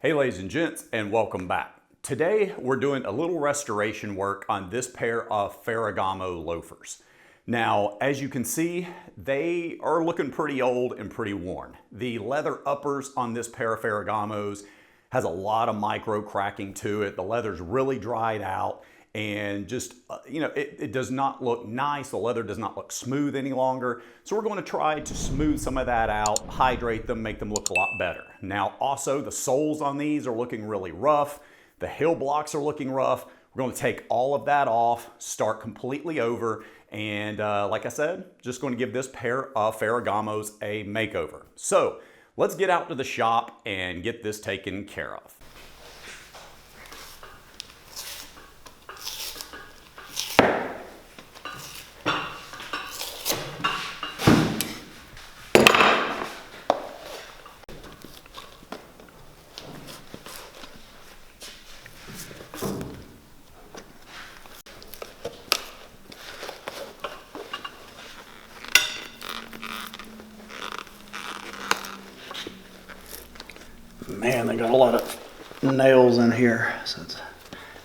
Hey ladies and gents, and welcome back. Today we're doing a little restoration work on this pair of Ferragamo loafers. Now, as you can see, they are looking pretty old and pretty worn. The leather uppers on this pair of Ferragamos has a lot of micro cracking to it. The leather's really dried out and just, it does not look nice. The leather does not look smooth any longer. So we're going to try to smooth some of that out, hydrate them, make them look a lot better. Now, also the soles on these are looking really rough. The heel blocks are looking rough. We're going to take all of that off, start completely over, and like I said, just going to give this pair of Ferragamos a makeover. So let's get out to the shop and get this taken care of. Man, they got a lot of nails in here, so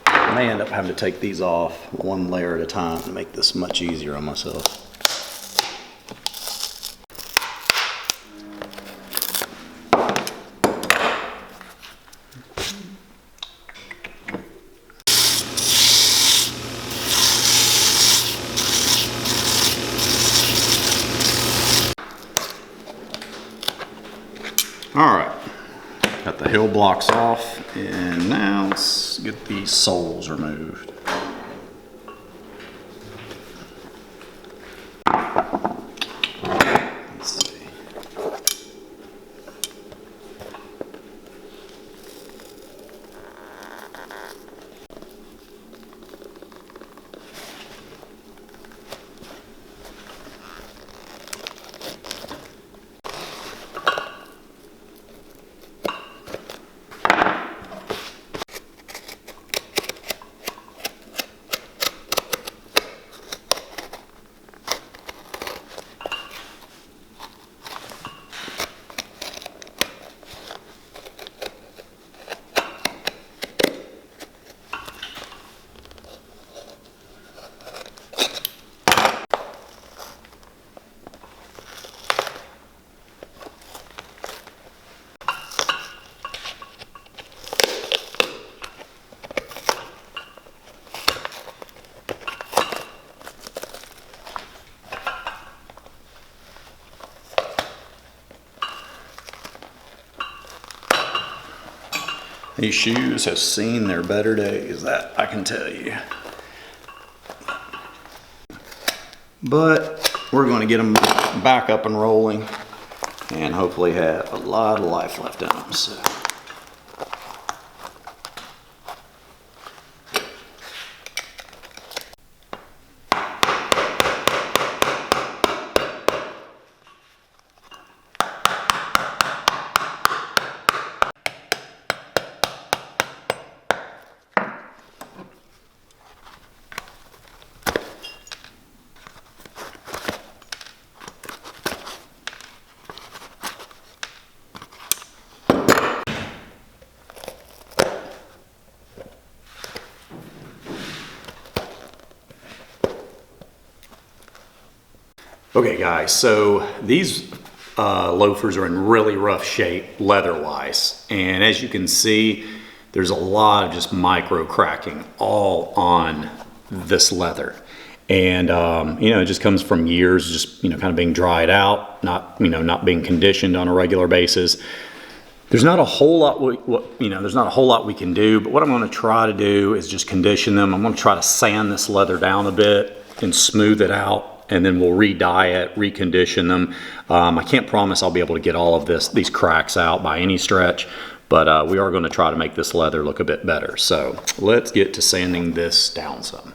I may end up having to take these off one layer at a time to make this much easier on myself. All right. Got the heel blocks off, and now let's get these soles removed. Let's see. These shoes have seen their better days, that I can tell you. But we're going to get them back up and rolling and hopefully have a lot of life left in them. So. Okay guys, so these loafers are in really rough shape leather-wise, and as you can see, there's a lot of just micro cracking all on this leather. And it just comes from years just kind of being dried out, not being conditioned on a regular basis. There's not a whole lot there's not a whole lot we can do, but what I'm going to try to do is just condition them. I'm going to try to sand this leather down a bit and smooth it out, and then we'll re-dye it, recondition them. I can't promise I'll be able to get all of these cracks out by any stretch, but we are going to try to make this leather look a bit better. So let's get to sanding this down some.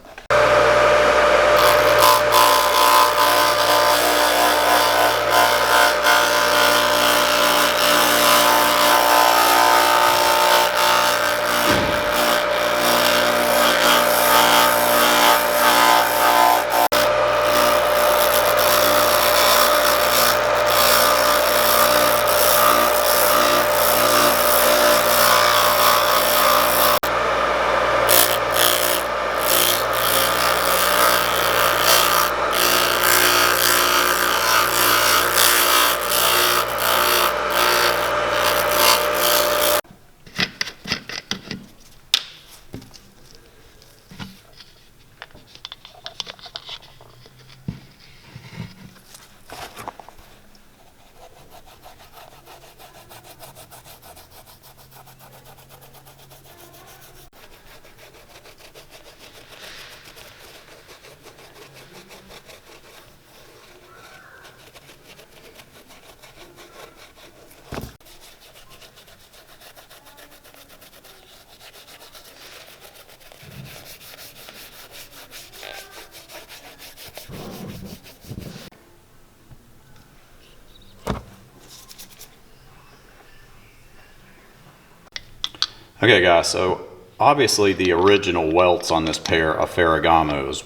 Okay guys, so obviously the original welts on this pair of Ferragamos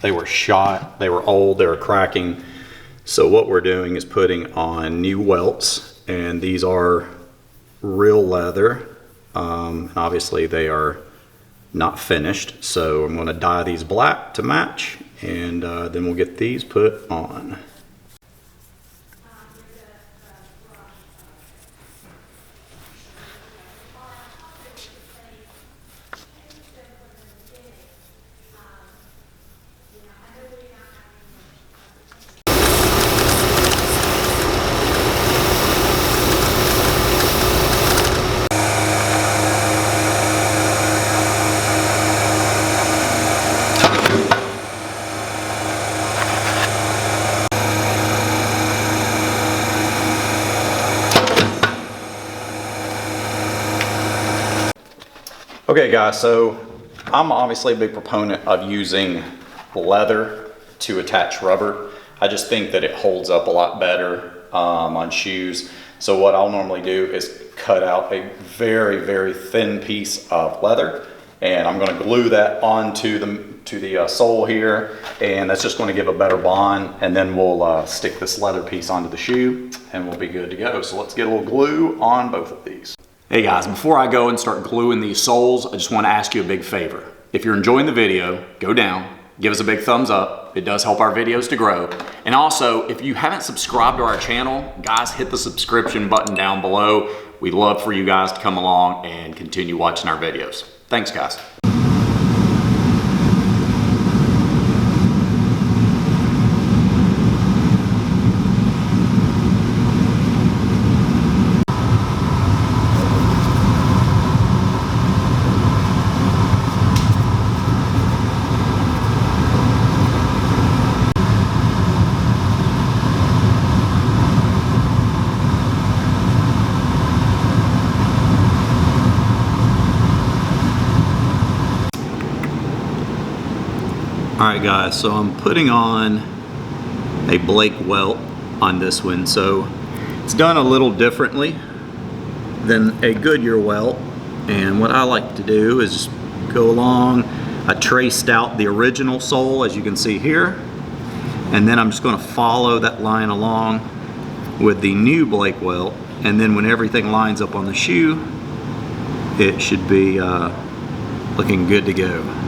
they were shot, they were old, they were cracking. So what we're doing is putting on new welts, and these are real leather. Obviously they are not finished, so I'm going to dye these black to match, and then we'll get these put on. Okay guys, so I'm obviously a big proponent of using leather to attach rubber. I just think that it holds up a lot better on shoes. So what I'll normally do is cut out a very, very thin piece of leather, and I'm going to glue that onto the sole here, and that's just going to give a better bond, and then we'll stick this leather piece onto the shoe and we'll be good to go. So let's get a little glue on both of these. Hey guys, before I go and start gluing these soles, I just want to ask you a big favor. If you're enjoying the video, go down, give us a big thumbs up. It does help our videos to grow. And also, if you haven't subscribed to our channel, guys, hit the subscription button down below. We'd love for you guys to come along and continue watching our videos. Thanks, guys. Alright guys, so I'm putting on a Blake welt on this one. So it's done a little differently than a Goodyear welt, and what I like to do is just go along. I traced out the original sole, as you can see here, and then I'm just going to follow that line along with the new Blake welt, and then when everything lines up on the shoe, it should be looking good to go.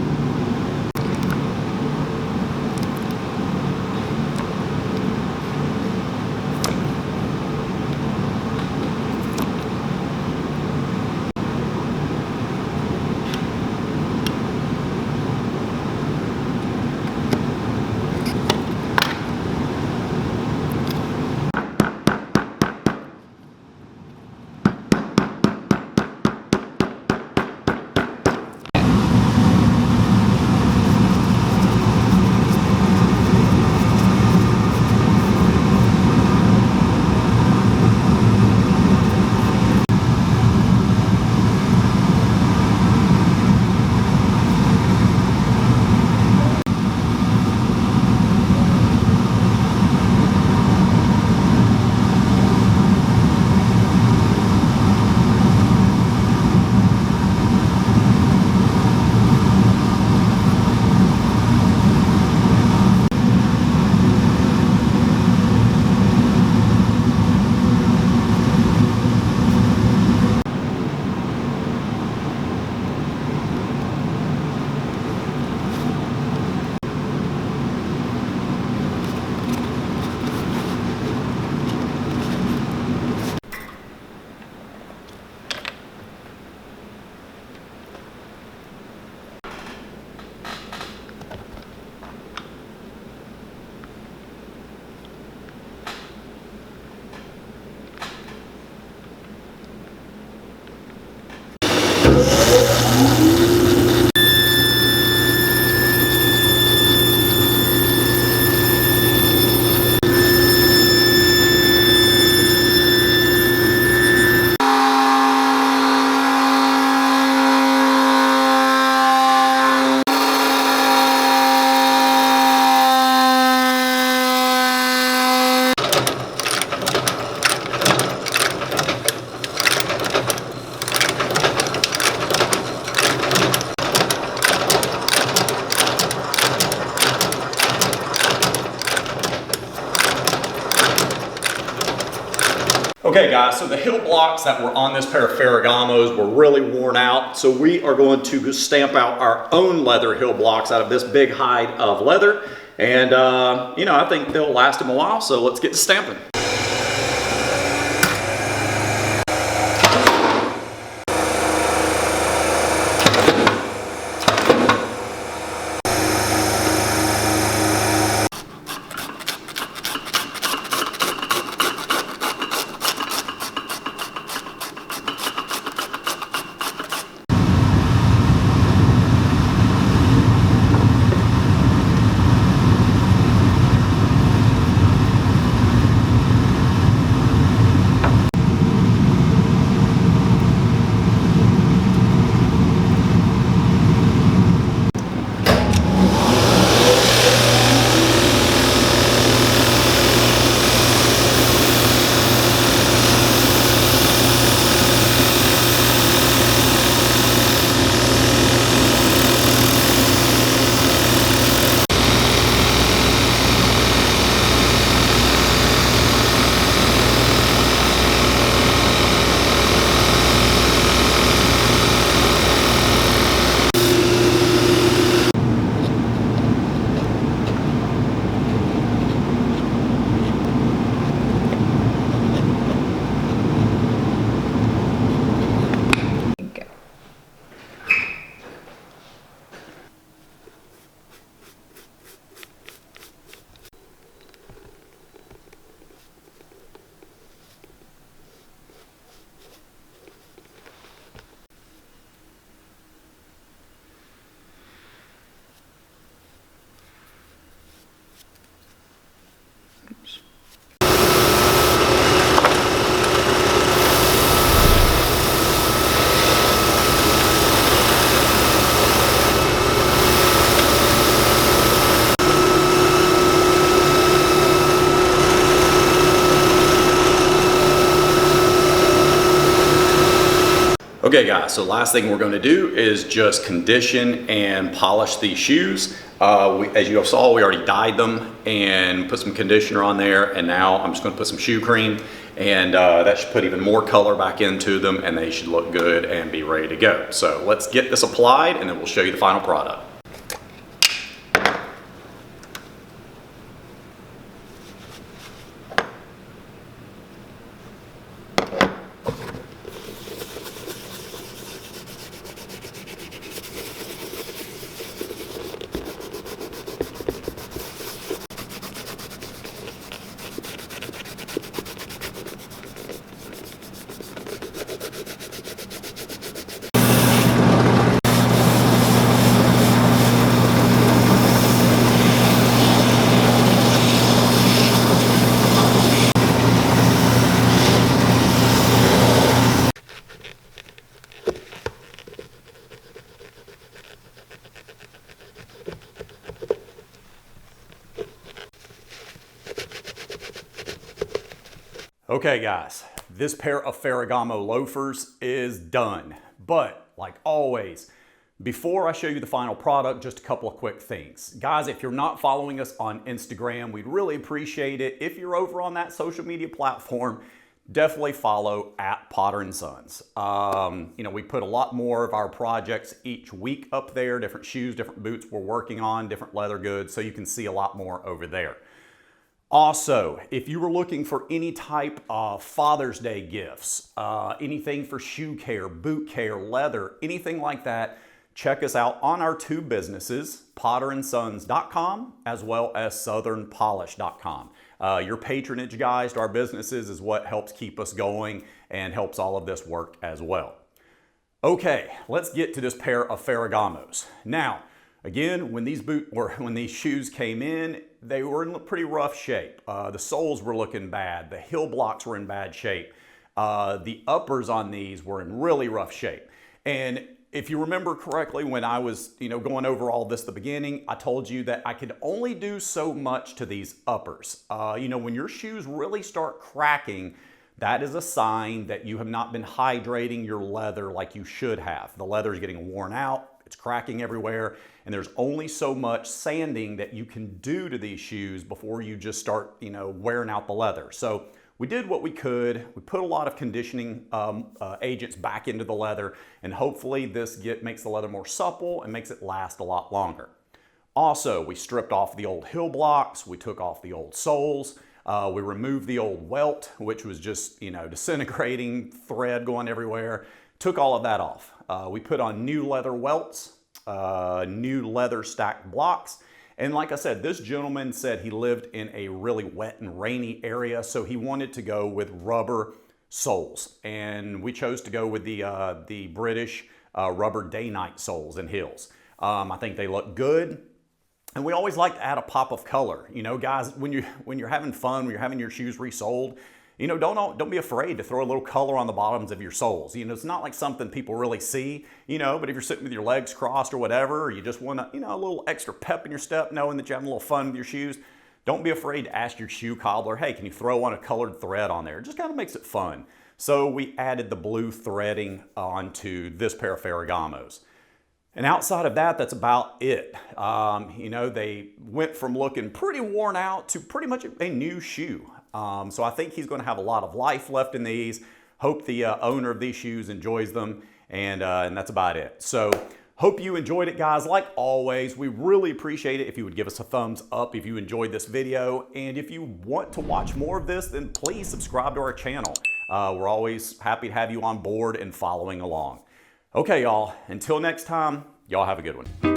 Okay guys, so the heel blocks that were on this pair of Ferragamos were really worn out. So we are going to stamp out our own leather heel blocks out of this big hide of leather. And you know, I think they'll last them a while, so let's get to stamping. Okay guys, so last thing we're going to do is just condition and polish these shoes. As you saw, we already dyed them and put some conditioner on there, and now I'm just going to put some shoe cream, and that should put even more color back into them, and they should look good and be ready to go. So let's get this applied and then we'll show you the final product. Okay guys, this pair of Ferragamo loafers is done. But like always, before I show you the final product, just a couple of quick things. Guys, if you're not following us on Instagram, we'd really appreciate it. If you're over on that social media platform, definitely follow @Potter&Sons. You know, we put a lot more of our projects each week up there, different shoes, different boots we're working on, different leather goods, so you can see a lot more over there. Also, if you were looking for any type of Father's Day gifts, anything for shoe care, boot care, leather, anything like that, check us out on our two businesses, potterandsons.com as well as southernpolish.com. Your patronage, guys, to our businesses is what helps keep us going and helps all of this work as well. Okay, let's get to this pair of Ferragamos. Now, again, when these shoes came in, they were in pretty rough shape. The soles were looking bad. The heel blocks were in bad shape. The uppers on these were in really rough shape. And if you remember correctly, when I was going over all this at the beginning, I told you that I could only do so much to these uppers. When your shoes really start cracking, that is a sign that you have not been hydrating your leather like you should have. The leather is getting worn out. It's cracking everywhere, and there's only so much sanding that you can do to these shoes before you just start, wearing out the leather. So we did what we could. We put a lot of conditioning agents back into the leather, and hopefully this makes the leather more supple and makes it last a lot longer. Also, we stripped off the old heel blocks, we took off the old soles, we removed the old welt, which was just, disintegrating thread going everywhere. Took all of that off. We put on new leather welts, new leather stacked blocks. And like I said, this gentleman said he lived in a really wet and rainy area, so he wanted to go with rubber soles. And we chose to go with the British rubber Dainite soles and heels. I think they look good. And we always like to add a pop of color. Guys, when you're having fun, when you're having your shoes resoled, don't be afraid to throw a little color on the bottoms of your soles. It's not like something people really see, but if you're sitting with your legs crossed or whatever, or you just want a little extra pep in your step, knowing that you're having a little fun with your shoes, don't be afraid to ask your shoe cobbler, hey, can you throw on a colored thread on there? It just kind of makes it fun. So we added the blue threading onto this pair of Ferragamos. And outside of that, that's about it. They went from looking pretty worn out to pretty much a new shoe. So I think he's going to have a lot of life left in these. Hope the owner of these shoes enjoys them, and that's about it. So hope you enjoyed it, guys. Like always, we really appreciate it if you would give us a thumbs up if you enjoyed this video. And if you want to watch more of this, then please subscribe to our channel. We're always happy to have you on board and following along. Okay, y'all, until next time, y'all have a good one.